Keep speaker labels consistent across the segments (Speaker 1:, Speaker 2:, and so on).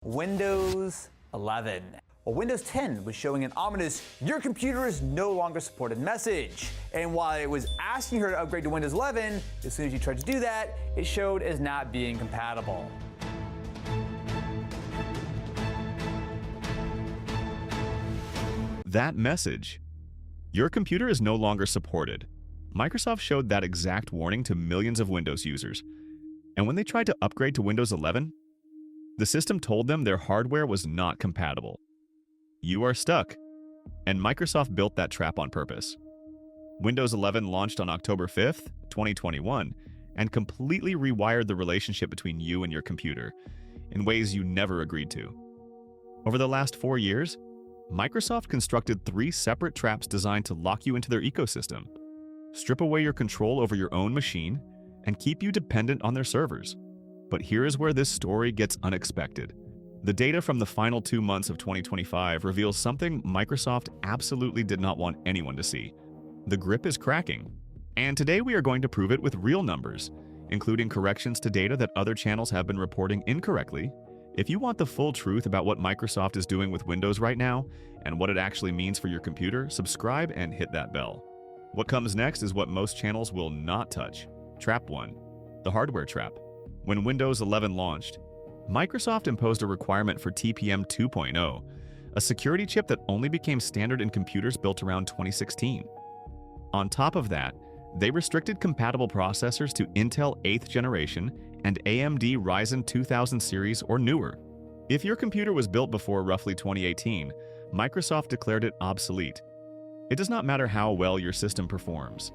Speaker 1: Windows 11. Well, Windows 10 was showing an ominous "your computer is no longer supported" message. And while it was asking her to upgrade to Windows 11, as soon as you tried to do that, it showed as not being compatible.
Speaker 2: That message, "Your computer is no longer supported." Microsoft showed that exact warning to millions of Windows users. And when they tried to upgrade to Windows 11, the system told them their hardware was not compatible. You are stuck. And Microsoft built that trap on purpose. Windows 11 launched on October 5th, 2021, and completely rewired the relationship between you and your computer in ways you never agreed to. Over the last 4 years, Microsoft constructed 3 separate traps designed to lock you into their ecosystem, strip away your control over your own machine, and keep you dependent on their servers. But here is where this story gets unexpected. The data from the final 2 months of 2025 reveals something Microsoft absolutely did not want anyone to see. The grip is cracking. And today we are going to prove it with real numbers, including corrections to data that other channels have been reporting incorrectly. If you want the full truth about what Microsoft is doing with Windows right now and what it actually means for your computer, subscribe and hit that bell. What comes next is what most channels will not touch. Trap 1. The hardware trap. When Windows 11 launched, Microsoft imposed a requirement for TPM 2.0, a security chip that only became standard in computers built around 2016. On top of that, they restricted compatible processors to Intel 8th generation and AMD Ryzen 2000 series or newer. If your computer was built before roughly 2018, Microsoft declared it obsolete. It does not matter how well your system performs.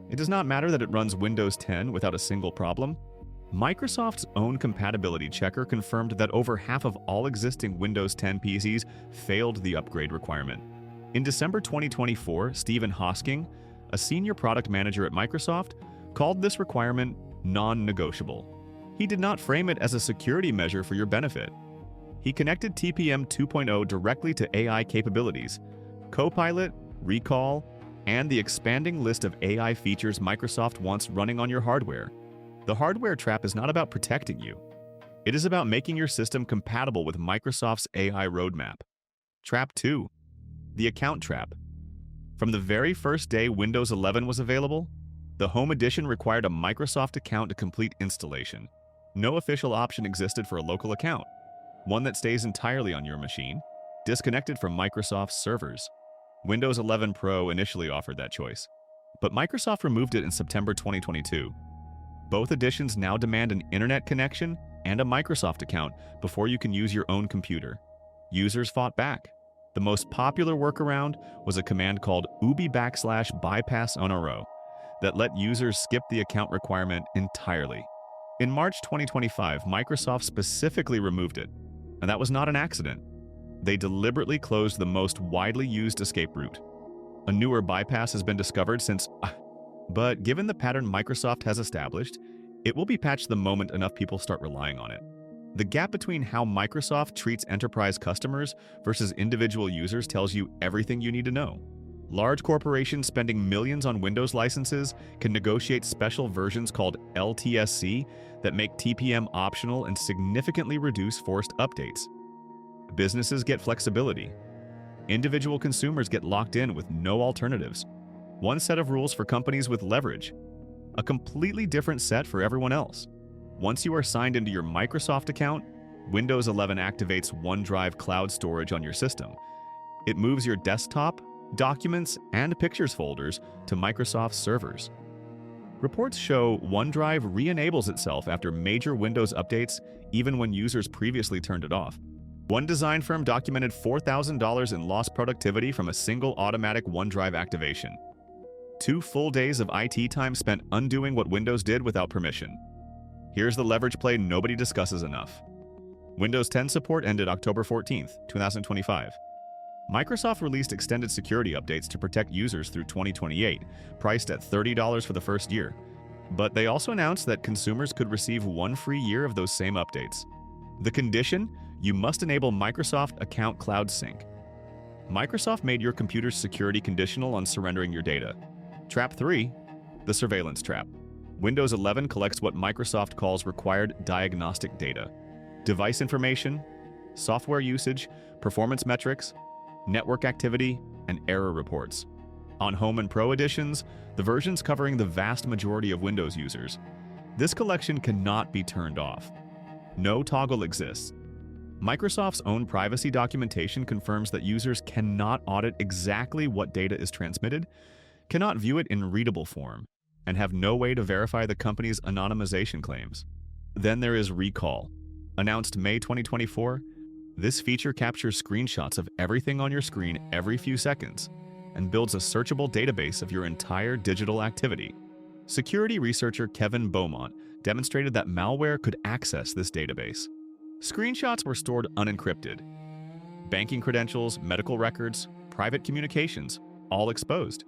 Speaker 2: It does not matter that it runs Windows 10 without a single problem. Microsoft's own compatibility checker confirmed that over half of all existing Windows 10 PCs failed the upgrade requirement. In December 2024, Stephen Hosking, a senior product manager at Microsoft, called this requirement non-negotiable. He did not frame it as a security measure for your benefit. He connected TPM 2.0 directly to AI capabilities, Copilot, Recall, and the expanding list of AI features Microsoft wants running on your hardware. The hardware trap is not about protecting you. It is about making your system compatible with Microsoft's AI roadmap. Trap 2. The account trap. From the very first day Windows 11 was available, the Home Edition required a Microsoft account to complete installation. No official option existed for a local account, one that stays entirely on your machine, disconnected from Microsoft's servers. Windows 11 Pro initially offered that choice, but Microsoft removed it in September 2022. Both editions now demand an internet connection and a Microsoft account before you can use your own computer. Users fought back. The most popular workaround was a command called ubi/bypass unro that let users skip the account requirement entirely. In March 2025, Microsoft specifically removed it, and that was not an accident. They deliberately closed the most widely used escape route. A newer bypass has been discovered since, but given the pattern Microsoft has established, it will be patched the moment enough people start relying on it. The gap between how Microsoft treats enterprise customers versus individual users tells you everything you need to know. Large corporations spending millions on Windows licenses can negotiate special versions called LTSC that make TPM optional and significantly reduce forced updates. Businesses get flexibility. Individual consumers get locked in with no alternatives. One set of rules for companies with leverage. A completely different set for everyone else. Once you are signed into your Microsoft account, Windows 11 activates OneDrive cloud storage on your system. It moves your desktop, documents, and pictures folders to Microsoft servers. Reports show OneDrive re-enables itself after major Windows updates, even when users previously turned it off. One design firm documented $4,000 in lost productivity from a single automatic OneDrive activation. 2 full days of IT time spent undoing what Windows did without permission. Here's the leverage play nobody discusses enough. Windows 10 support ended October 14th, 2025. Microsoft released extended security updates to protect users through 2028, priced at $30 for the first year. But they also announced that consumers could receive 1 free year of those same updates. The condition? You must enable Microsoft Account Cloud Sync. Microsoft made your computer's security conditional on surrendering your data. Trap 3. The surveillance trap. Windows 11 collects what Microsoft calls required diagnostic data. Device information, software usage, performance metrics, network activity, and error reports. On Home and Pro editions, the versions covering the vast majority of Windows users, this collection cannot be turned off. No toggle exists. Microsoft's own privacy documentation confirms that users cannot audit exactly what data is transmitted, cannot view it in readable form, and have no way to verify the company's anonymization claims. Then there is Recall. Announced May 2024, this feature captures screenshots of everything on your screen every few seconds and builds a searchable database of your entire digital activity. Security researcher Kevin Beaumont demonstrated that malware could access this database. Screenshots were stored unencrypted. Banking credentials, medical records, private communications, all exposed.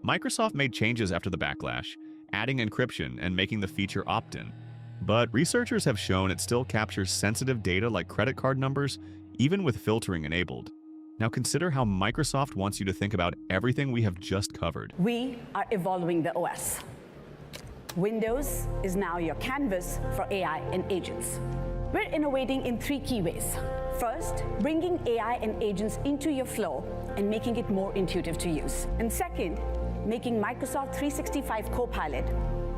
Speaker 2: Microsoft made changes after the backlash, adding encryption and making the feature opt-in. But researchers have shown it still captures sensitive data like credit card numbers, even with filtering enabled. Now consider how Microsoft wants you to think about everything we have just covered.
Speaker 3: We are evolving the OS. Windows is now your canvas for AI and agents. We're innovating in 3 key ways. First, bringing AI and agents into your flow and making it more intuitive to use. And second, making Microsoft 365 Copilot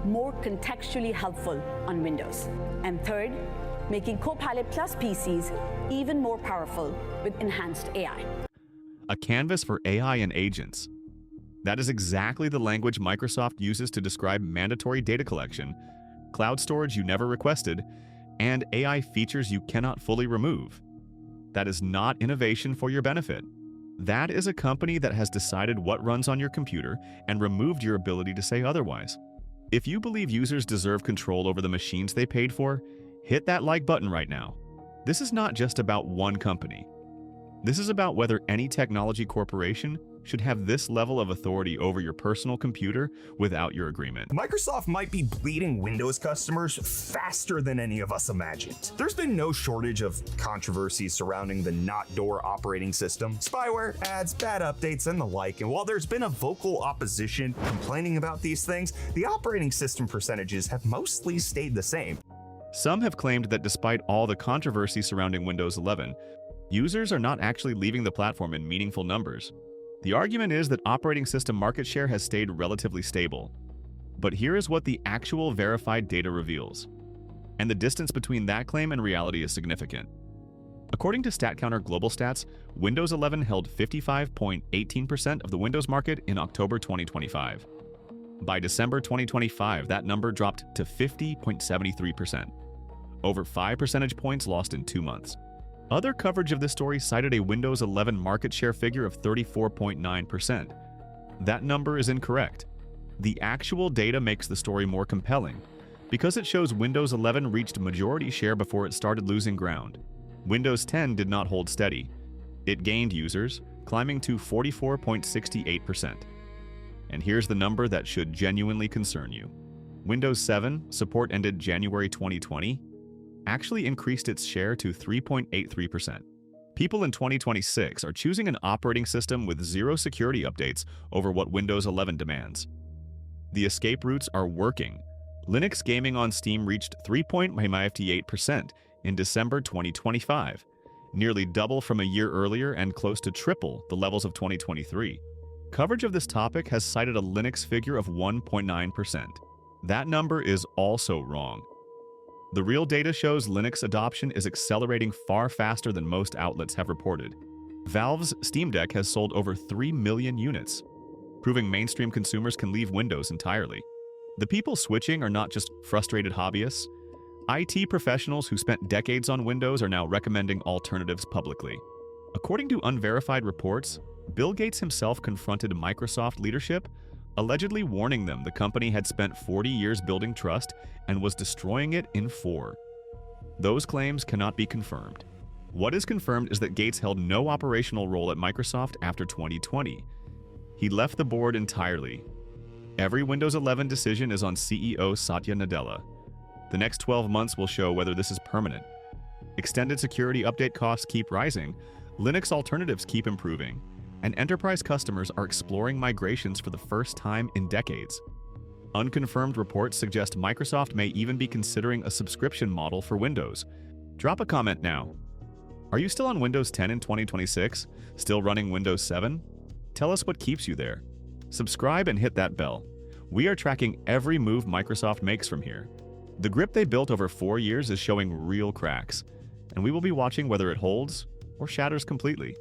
Speaker 3: more contextually helpful on Windows. And third, making Copilot Plus PCs even more powerful with enhanced AI.
Speaker 2: A canvas for AI and agents. That is exactly the language Microsoft uses to describe mandatory data collection, cloud storage you never requested, and AI features you cannot fully remove. That is not innovation for your benefit. That is a company that has decided what runs on your computer and removed your ability to say otherwise. If you believe users deserve control over the machines they paid for, hit that like button right now. This is not just about one company. This is about whether any technology corporation should have this level of authority over your personal computer without your agreement.
Speaker 4: Microsoft might be bleeding Windows customers faster than any of us imagined. There's been no shortage of controversies surrounding the not door operating system, spyware, ads, bad updates, and the like. And while there's been a vocal opposition complaining about these things, the operating system percentages have mostly stayed the same.
Speaker 2: Some have claimed that despite all the controversy surrounding Windows 11, users are not actually leaving the platform in meaningful numbers. The argument is that operating system market share has stayed relatively stable. But here is what the actual verified data reveals. And the distance between that claim and reality is significant. According to Statcounter Global Stats, Windows 11 held 55.18% of the Windows market in October 2025. By December 2025, that number dropped to 50.73%. Over 5 percentage points lost in 2 months. Other coverage of this story cited a Windows 11 market share figure of 34.9%. That number is incorrect. The actual data makes the story more compelling, because it shows Windows 11 reached majority share before it started losing ground. Windows 10 did not hold steady. It gained users, climbing to 44.68%. And here's the number that should genuinely concern you. Windows 7, support ended January 2020, actually increased its share to 3.83%. People in 2026 are choosing an operating system with 0 security updates over what Windows 11 demands. The escape routes are working. Linux gaming on Steam reached 3.58% in December 2025, nearly double from a year earlier and close to triple the levels of 2023. Coverage of this topic has cited a Linux figure of 1.9%. That number is also wrong. The real data shows Linux adoption is accelerating far faster than most outlets have reported. Valve's Steam Deck has sold over 3 million units, proving mainstream consumers can leave Windows entirely. The people switching are not just frustrated hobbyists. IT professionals who spent decades on Windows are now recommending alternatives publicly. According to unverified reports, Bill Gates himself confronted Microsoft leadership, allegedly warning them the company had spent 40 years building trust and was destroying it in 4. Those claims cannot be confirmed. What is confirmed is that Gates held no operational role at Microsoft after 2020. He left the board entirely. Every Windows 11 decision is on CEO Satya Nadella. The next 12 months will show whether this is permanent. Extended security update costs keep rising, Linux alternatives keep improving, and enterprise customers are exploring migrations for the first time in decades. Unconfirmed reports suggest Microsoft may even be considering a subscription model for Windows. Drop a comment now. Are you still on Windows 10 in 2026? Still running Windows 7? Tell us what keeps you there. Subscribe and hit that bell. We are tracking every move Microsoft makes from here. The grip they built over 4 years is showing real cracks, and we will be watching whether it holds or shatters completely.